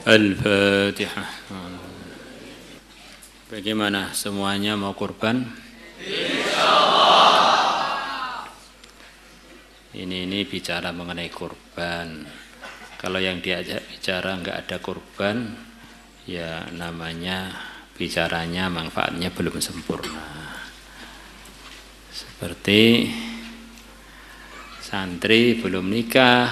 Al-Fatihah. Bagaimana semuanya mau kurban? Insyaallah. Ini bicara mengenai kurban. Kalau yang diajak bicara enggak ada kurban, ya namanya bicaranya manfaatnya belum sempurna. Seperti santri belum nikah,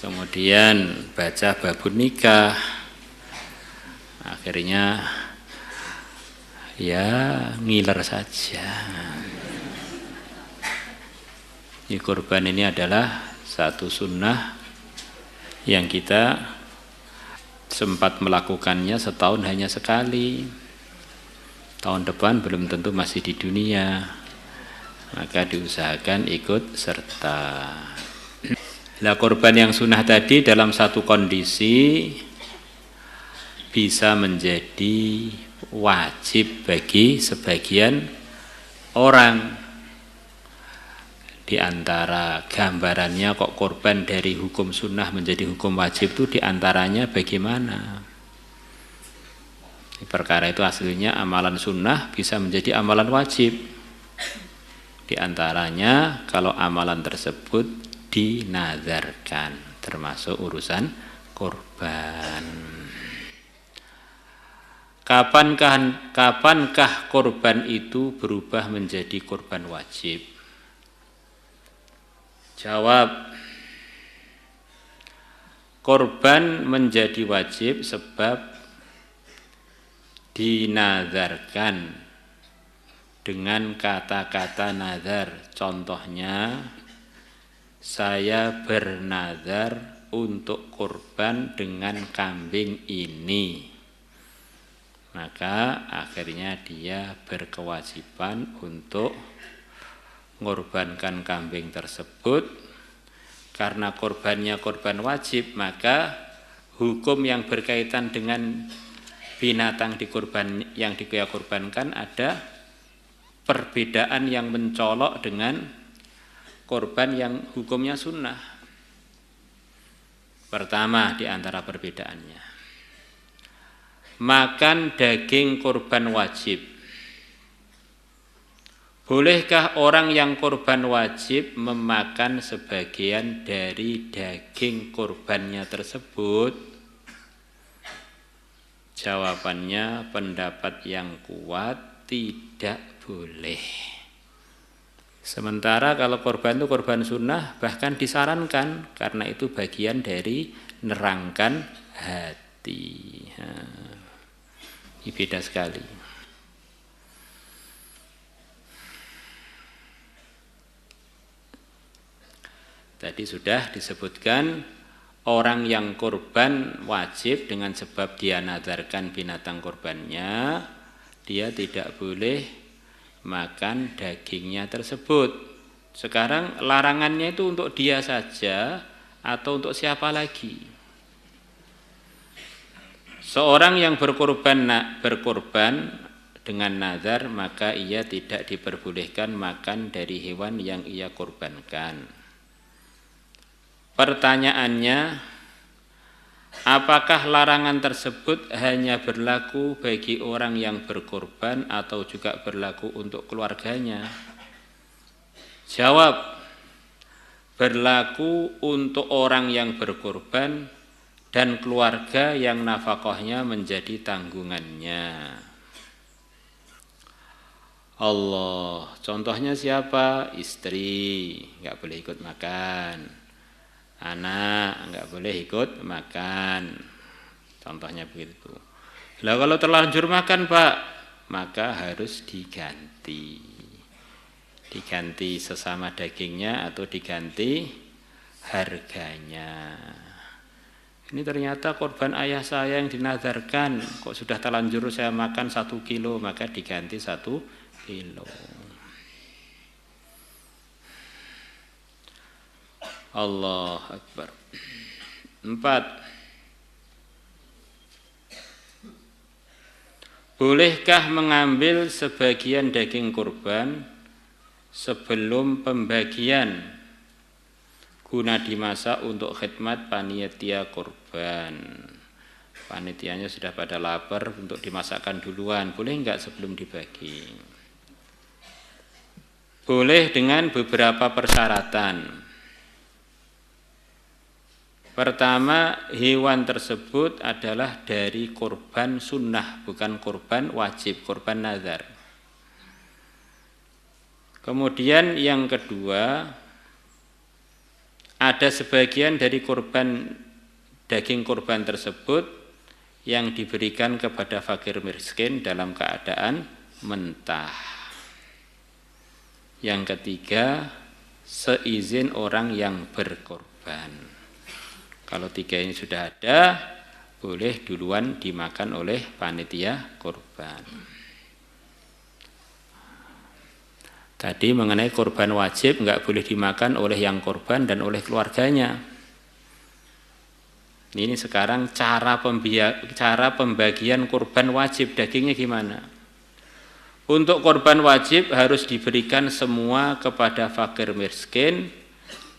kemudian baca babun nikah, akhirnya ya ngiler saja. Kurban ini adalah satu sunnah yang kita sempat melakukannya setahun hanya sekali. Tahun depan belum tentu masih di dunia, maka diusahakan ikut serta. Lah kurban yang sunnah tadi dalam satu kondisi bisa menjadi wajib bagi sebagian orang. Di antara gambarannya kok kurban dari hukum sunnah menjadi hukum wajib itu diantaranya bagaimana? Perkara itu aslinya amalan sunnah bisa menjadi amalan wajib. Di antaranya kalau amalan tersebut dinazarkan, termasuk urusan kurban. Kapankah kurban itu berubah menjadi kurban wajib? Jawab, kurban menjadi wajib sebab dinazarkan dengan kata-kata nazar. Contohnya, saya bernazar untuk kurban dengan kambing ini. Maka akhirnya dia berkewajiban untuk mengorbankan kambing tersebut. Karena korbannya korban wajib, maka hukum yang berkaitan dengan binatang yang dikorbankan ada perbedaan yang mencolok dengan korban yang hukumnya sunnah. Pertama di antara perbedaannya, makan daging korban wajib. Bolehkah orang yang korban wajib memakan sebagian dari daging korbannya tersebut? Jawabannya, pendapat yang kuat tidak boleh. Sementara kalau korban itu korban sunnah, bahkan disarankan karena itu bagian dari nerangkan hati. Ini beda sekali. Tadi sudah disebutkan orang yang kurban wajib dengan sebab dia nazarkan binatang kurbannya, dia tidak boleh makan dagingnya tersebut. Sekarang larangannya itu untuk dia saja atau untuk siapa lagi? Seorang yang berkorban dengan nazar, maka ia tidak diperbolehkan makan dari hewan yang ia korbankan. Pertanyaannya, apakah larangan tersebut hanya berlaku bagi orang yang berkorban atau juga berlaku untuk keluarganya? Jawab, berlaku untuk orang yang berkorban dan keluarga yang nafkahnya menjadi tanggungannya. Allah, contohnya siapa? Istri, nggak boleh ikut makan. Anak enggak boleh ikut makan. Contohnya begitu. Lah kalau terlanjur makan, Pak, maka harus diganti. Diganti sesama dagingnya atau diganti harganya. Ini ternyata korban ayah saya yang dinazarkan, kok sudah terlanjur saya makan 1 kilo, maka diganti 1 kilo. Allah Akbar. 4. Bolehkah mengambil sebagian daging kurban sebelum pembagian guna dimasak untuk khidmat panitia kurban? panitianya sudah pada lapar untuk dimasakkan duluan, boleh enggak sebelum dibagi? Boleh dengan beberapa persyaratan. Pertama, hewan tersebut adalah dari korban sunnah, bukan korban wajib, korban nazar. Kemudian yang kedua, ada sebagian dari daging korban tersebut yang diberikan kepada fakir miskin dalam keadaan mentah. Yang ketiga, seizin orang yang berkorban. Kalau tiga ini sudah ada, boleh duluan dimakan oleh panitia korban. Tadi mengenai korban wajib enggak boleh dimakan oleh yang korban dan oleh keluarganya. Ini sekarang cara pembagian korban wajib dagingnya gimana? Untuk korban wajib harus diberikan semua kepada fakir miskin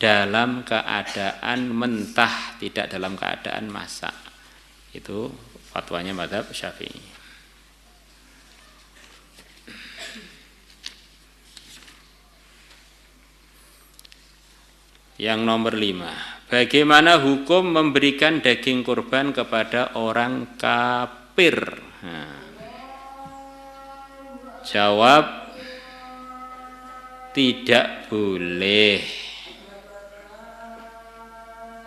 dalam keadaan mentah, tidak dalam keadaan masak. Itu fatwanya mazhab Syafi'i. Yang nomor 5, bagaimana hukum memberikan daging kurban kepada orang kafir? Jawab, tidak boleh.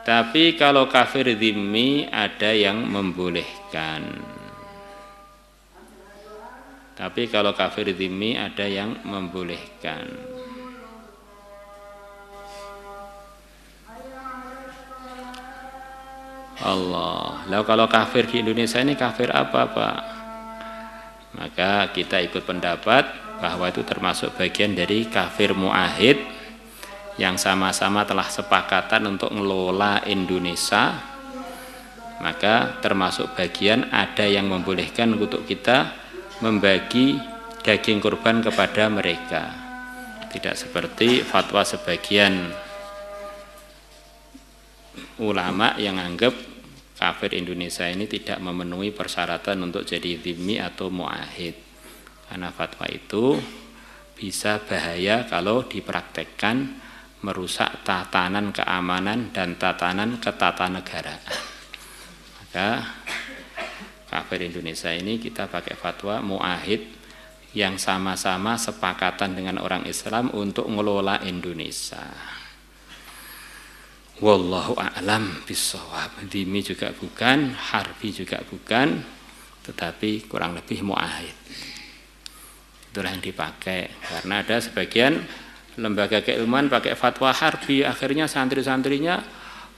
Tapi kalau kafir dzimmi ada yang membolehkan. Allah. Lalu kalau kafir di Indonesia ini kafir apa, Pak? Maka kita ikut pendapat bahwa itu termasuk bagian dari kafir mu'ahid yang sama-sama telah sepakatan untuk ngelola Indonesia. Maka termasuk bagian ada yang membolehkan untuk kita membagi daging kurban kepada mereka. Tidak seperti fatwa sebagian ulama yang anggap kafir Indonesia ini tidak memenuhi persyaratan untuk jadi dzimmi atau mu'ahid. Karena fatwa itu bisa bahaya kalau dipraktekkan, merusak tatanan keamanan dan tatanan ketatanegaraan. Maka kafir Indonesia ini kita pakai fatwa mu'ahid yang sama-sama sepakatan dengan orang Islam untuk mengelola Indonesia. Wallahu a'lam bishawab. Dzimmi juga bukan, harbi juga bukan, tetapi kurang lebih mu'ahid. Itulah yang dipakai. Karena ada sebagian lembaga keilmuan pakai fatwa harbi, akhirnya santri-santrinya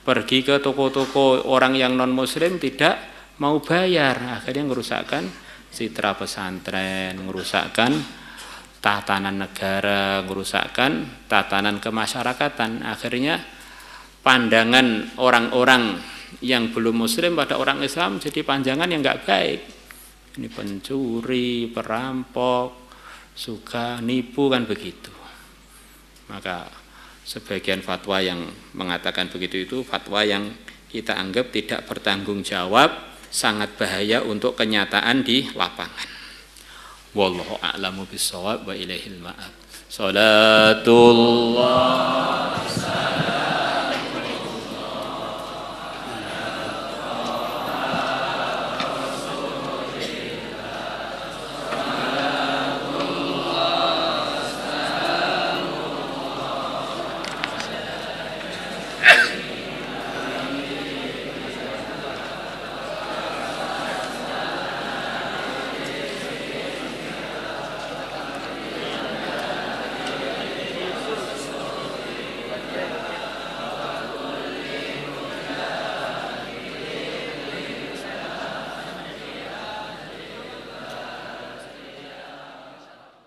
pergi ke toko-toko orang yang non muslim tidak mau bayar, akhirnya merusakkan citra pesantren, merusakkan tatanan negara, merusakkan tatanan kemasyarakatan. Akhirnya pandangan orang-orang yang belum muslim pada orang Islam jadi pandangan yang enggak baik. Ini pencuri, perampok, suka nipu, kan begitu. Maka sebagian fatwa yang mengatakan begitu itu fatwa yang kita anggap tidak bertanggung jawab, sangat bahaya untuk kenyataan di lapangan. Wallahu a'lamu bishawab wa ilaihil ma'ab. Salatullah